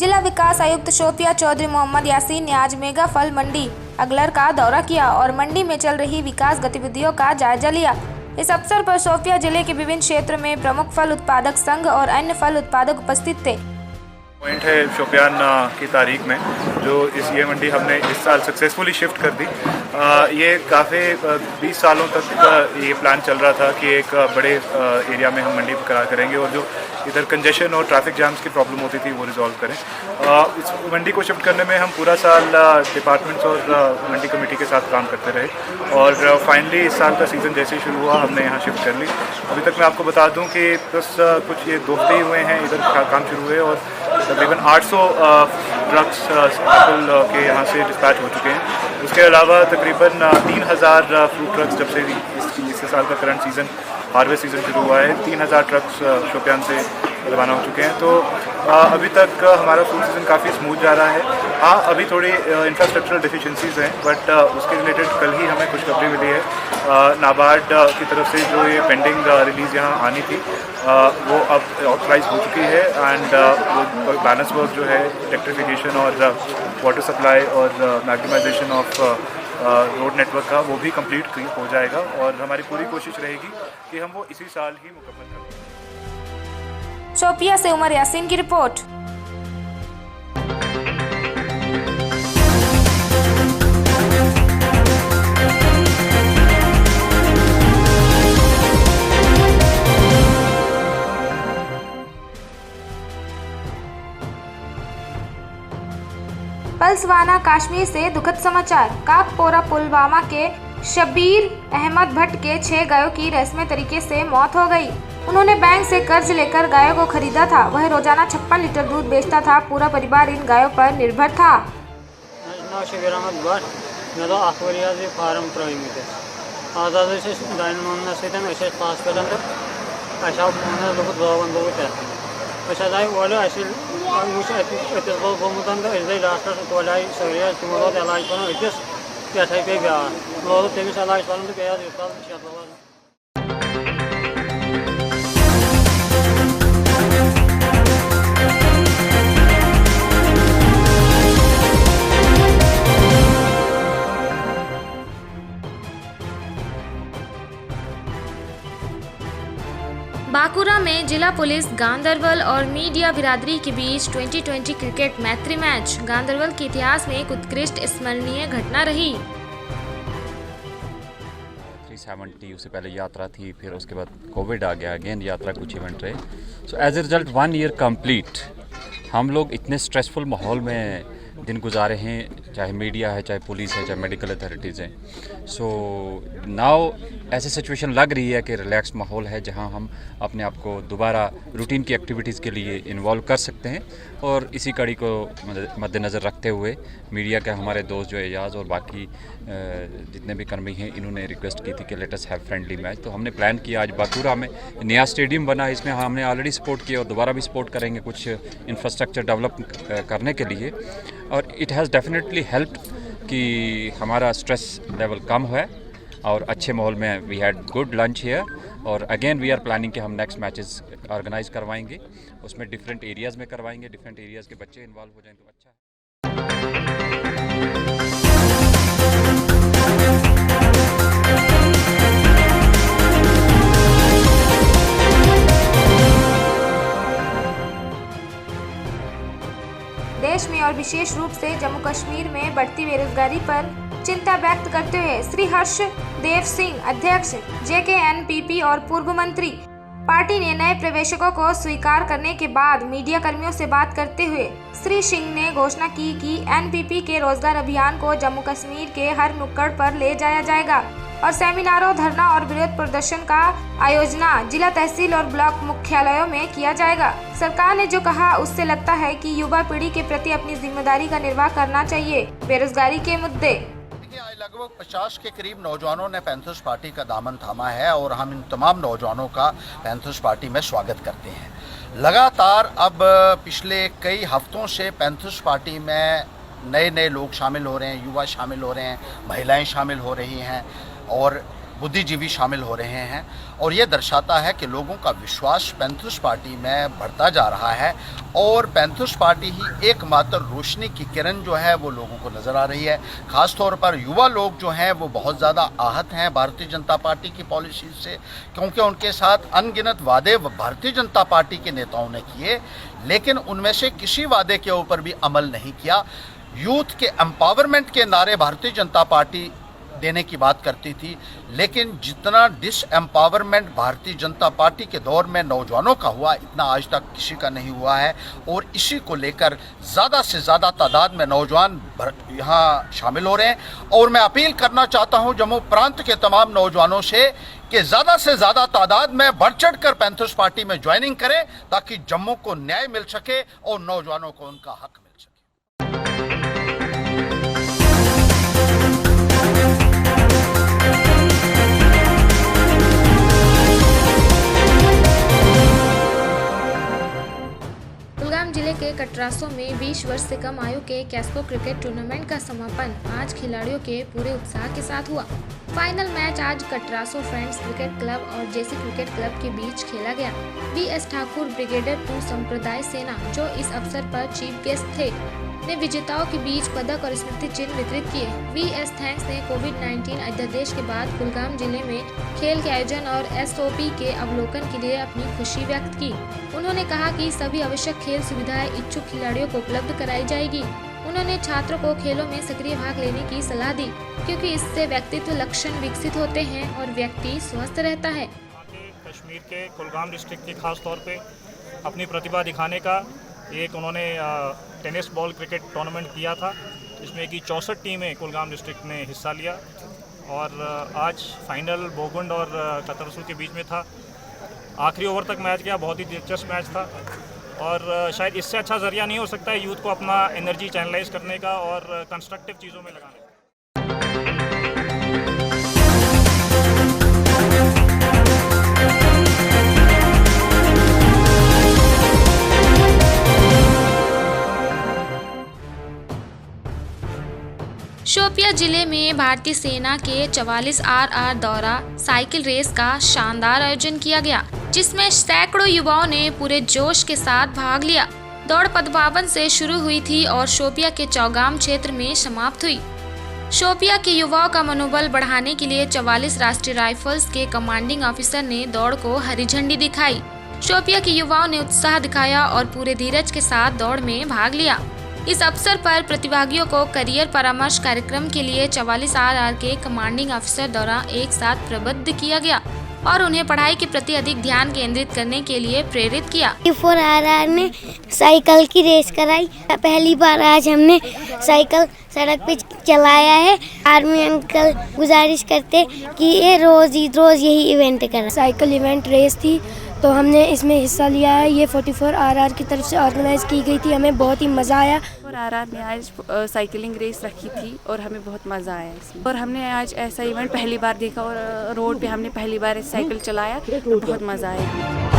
जिला विकास आयुक्त शोपिया चौधरी मोहम्मद यासीन ने आज मेगा फल मंडी अगलर का दौरा किया और मंडी में चल रही विकास गतिविधियों का जायजा लिया। इस अवसर पर शोपिया जिले के विभिन्न क्षेत्रों में प्रमुख फल उत्पादक संघ और अन्य फल उत्पादक उपस्थित थे। पॉइंट है शोपियान की तारीख में जो ये मंडी हमने इस साल सक्सेसफुली शिफ्ट कर दी। ये काफ़ी 20 सालों तक ये प्लान चल रहा था कि एक बड़े एरिया में हम मंडी करेंगे और जो इधर कंजेशन और ट्रैफिक जाम्स की प्रॉब्लम होती थी वो रिजॉल्व करें। इस मंडी को शिफ्ट करने में हम पूरा साल डिपार्टमेंट्स और मंडी कमेटी के साथ काम करते रहे और फाइनली इस साल का सीज़न जैसे ही शुरू हुआ हमने यहाँ शिफ्ट कर ली। अभी तक मैं आपको बता दूँ कि बस कुछ ये 2 हफ्ते ही हुए हैं इधर काम शुरू हुए और तकरीबन 800 ट्रक्स एप्पल के यहाँ से डिस्पैच हो चुके हैं। उसके अलावा तकरीबन 3000 फ्रूट ट्रक्स जब से इस साल का करंट सीज़न हार्वेस्ट सीज़न शुरू हुआ है 3000 ट्रक्स शोपियान से रवाना हो चुके हैं। तो अभी तक हमारा फ्रूट सीज़न काफ़ी स्मूथ जा रहा है। हाँ, अभी थोड़ी इंफ्रास्ट्रक्चरल डेफिशिएंसीज हैं बट उसके रिलेटेड कल ही हमें खुशखबरी मिली है। नाबार्ड की तरफ से जो ये पेंडिंग रिलीज़ यहाँ आनी थी वो अब ऑथराइज हो चुकी है एंड वो बैलेंस वर्क जो है इलेक्ट्रिफिकेशन और वाटर सप्लाई और मैक्सिमाइजेशन ऑफ रोड नेटवर्क का वो भी कंप्लीट हो जाएगा और हमारी पूरी कोशिश रहेगी कि हम वो इसी साल ही मुकम्मल करें। शोपिया से उमर यासीन की रिपोर्ट। पलसवाना कश्मीर से दुखद समाचार। काकपोरा पुलवामा के शब्बीर अहमद भट्ट के 6 गायों की रहस्यमय तरीके से मौत हो गई। उन्होंने बैंक से कर्ज लेकर गायों को खरीदा था। वह रोजाना 56 लीटर दूध बेचता था। पूरा परिवार इन गायों पर निर्भर था। बांकुरा में जिला पुलिस गांदरबल और मीडिया बिरादरी के बीच 2020 क्रिकेट मैत्री मैच गांदरबल के इतिहास में एक उत्कृष्ट स्मरणीय घटना रही। 370 उससे पहले यात्रा थी, फिर उसके बाद कोविड आ गया, अगेन यात्रा कुछ इवेंट रहे। So as a result 1 year complete. हम लोग इतने स्ट्रेसफुल माहौल में दिन गुजारे हैं, चाहे मीडिया है, चाहे पुलिस है, चाहे मेडिकल अथॉरिटीज़ हैं। सो नाउ ऐसी सिचुएशन लग रही है कि रिलैक्स माहौल है जहां हम अपने आप को दोबारा रूटीन की एक्टिविटीज़ के लिए इन्वॉल्व कर सकते हैं। और इसी कड़ी को मद्देनज़र रखते हुए मीडिया के हमारे दोस्त जो एजाज़ और बाकी जितने भी कर्मी हैं इन्होंने रिक्वेस्ट की थी कि let us have friendly match. तो हमने प्लान किया आज बांकुरा में नया स्टेडियम बना, इसमें हमने ऑलरेडी सपोर्ट किया और दोबारा भी सपोर्ट करेंगे कुछ इंफ्रास्ट्रक्चर डेवलप करने के लिए। और इट हैज़ डेफिनेटली हेल्प्ड कि हमारा स्ट्रेस लेवल कम हुआ और अच्छे माहौल में we had good lunch here. और अगेन वी आर प्लानिंग कि हम नेक्स्ट मैचेस ऑर्गेनाइज करवाएंगे, उसमें डिफरेंट एरियाज़ में करवाएंगे, डिफरेंट एरियाज़ के बच्चे इन्वॉल्व हो जाएं तो अच्छा है। देश में और विशेष रूप से जम्मू कश्मीर में बढ़ती बेरोजगारी पर चिंता व्यक्त करते हुए श्री हर्ष देव सिंह, अध्यक्ष JKNPP और पूर्व मंत्री, पार्टी ने नए प्रवेशकों को स्वीकार करने के बाद मीडिया कर्मियों से बात करते हुए श्री सिंह ने घोषणा की कि NPP के रोजगार अभियान को जम्मू कश्मीर के हर नुक्कड़ पर ले जाया जाएगा और सेमिनारों, धरना और विरोध प्रदर्शन का आयोजना जिला, तहसील और ब्लॉक मुख्यालयों में किया जाएगा। सरकार ने जो कहा उससे लगता है कि युवा पीढ़ी के प्रति अपनी जिम्मेदारी का निर्वाह करना चाहिए। बेरोजगारी के मुद्दे। लगभग 50 के करीब नौजवानों ने पैंथर्स पार्टी का दामन थामा है और हम इन तमाम नौजवानों का पैंथर्स पार्टी में स्वागत करते हैं। लगातार अब पिछले कई हफ्तों से पैंथर्स पार्टी में नए लोग शामिल हो रहे हैं, युवा शामिल हो रहे हैं, महिलाएं शामिल हो रही हैं और बुद्धिजीवी शामिल हो रहे हैं और ये दर्शाता है कि लोगों का विश्वास पैंथर्स पार्टी में बढ़ता जा रहा है और पैंथर्स पार्टी ही एकमात्र रोशनी की किरण जो है वो लोगों को नज़र आ रही है। ख़ास तौर पर युवा लोग जो हैं वो बहुत ज़्यादा आहत हैं भारतीय जनता पार्टी की पॉलिसी से, क्योंकि उनके साथ अनगिनत वादे भारतीय जनता पार्टी के नेताओं ने किए, लेकिन उनमें से किसी वादे के ऊपर भी अमल नहीं किया। यूथ के एम्पावरमेंट के नारे भारतीय जनता पार्टी देने की बात करती थी, लेकिन जितना डिसएम्पावरमेंट भारतीय जनता पार्टी के दौर में नौजवानों का हुआ, इतना आज तक किसी का नहीं हुआ है। और इसी को लेकर ज़्यादा से ज़्यादा तादाद में नौजवान यहाँ शामिल हो रहे हैं और मैं अपील करना चाहता हूँ जम्मू प्रांत के तमाम नौजवानों से कि ज़्यादा से ज़्यादा तादाद में बढ़ चढ़ कर पैंथर्स पार्टी में ज्वाइनिंग करें ताकि जम्मू को न्याय मिल सके और नौजवानों को उनका हक मिल सके। कुलगाम जिले के कटरासों में 20 वर्ष से कम आयु के कैस्को क्रिकेट टूर्नामेंट का समापन आज खिलाड़ियों के पूरे उत्साह के साथ हुआ। फाइनल मैच आज कटरासो फ्रेंड्स क्रिकेट क्लब और जेसी क्रिकेट क्लब के बीच खेला गया। वी.एस. ठाकुर ब्रिगेडियर 2 संप्रदाय सेना, जो इस अवसर पर चीफ गेस्ट थे, ने विजेताओं के बीच पदक और स्मृति चिन्ह वितरित किए। वी.एस. थैंक्स ने कोविड-19 अध्यादेश के बाद कुलगाम जिले में खेल के आयोजन और एसओपी के अवलोकन के लिए अपनी खुशी व्यक्त की। उन्होंने कहा कि सभी आवश्यक खेल सुविधाएं इच्छुक खिलाड़ियों को उपलब्ध कराई जाएगी। उन्होंने छात्रों को खेलों में सक्रिय भाग लेने की सलाह दी, क्योंकि इससे व्यक्तित्व लक्षण विकसित होते हैं और व्यक्ति स्वस्थ रहता है। कश्मीर के कुलगाम डिस्ट्रिक्ट की खास तौर पे अपनी प्रतिभा दिखाने का एक उन्होंने टेनिस बॉल क्रिकेट टूर्नामेंट किया था, जिसमें कि 64 टीमें कुलगाम डिस्ट्रिक्ट ने हिस्सा लिया और आज फाइनल बोगुंड और कतरसू के बीच में था। आखिरी ओवर तक मैच गया, बहुत ही दिलचस्प मैच था और शायद इससे अच्छा ज़रिया नहीं हो सकता है यूथ को अपना एनर्जी चैनलाइज करने का और कंस्ट्रक्टिव चीज़ों में लगाने का। शोपियां जिले में भारतीय सेना के 44 RR दौरा साइकिल रेस का शानदार आयोजन किया गया, जिसमें सैकड़ों युवाओं ने पूरे जोश के साथ भाग लिया। दौड़ पदभावन से शुरू हुई थी और शोपियां के चौगाम क्षेत्र में समाप्त हुई। शोपियां के युवाओं का मनोबल बढ़ाने के लिए 44 राष्ट्रीय राइफल्स के कमांडिंग ऑफिसर ने दौड़ को हरी झंडी दिखाई। शोपियां के युवाओं ने उत्साह दिखाया और पूरे धीरज के साथ दौड़ में भाग लिया। इस अवसर पर प्रतिभागियों को करियर परामर्श कार्यक्रम के लिए 44 RR के कमांडिंग ऑफिसर द्वारा एक साथ प्रबद्ध किया गया और उन्हें पढ़ाई के प्रति अधिक ध्यान केंद्रित करने के लिए प्रेरित किया। 4 RR ने साइकिल की रेस कराई। पहली बार आज हमने साइकिल सड़क पे चलाया है। आर्मी अंकल गुजारिश करते कि ये रोज यही इवेंट करें। साइकिल इवेंट रेस थी तो हमने इसमें हिस्सा लिया है। ये 44 RR की तरफ से ऑर्गेनाइज की गई थी। हमें बहुत ही मज़ा आया। और RR ने आज साइकिलिंग रेस रखी थी और हमें बहुत मज़ा आया इसमें। और हमने आज ऐसा इवेंट पहली बार देखा और रोड पे हमने पहली बार साइकिल चलाया तो बहुत मज़ा आया।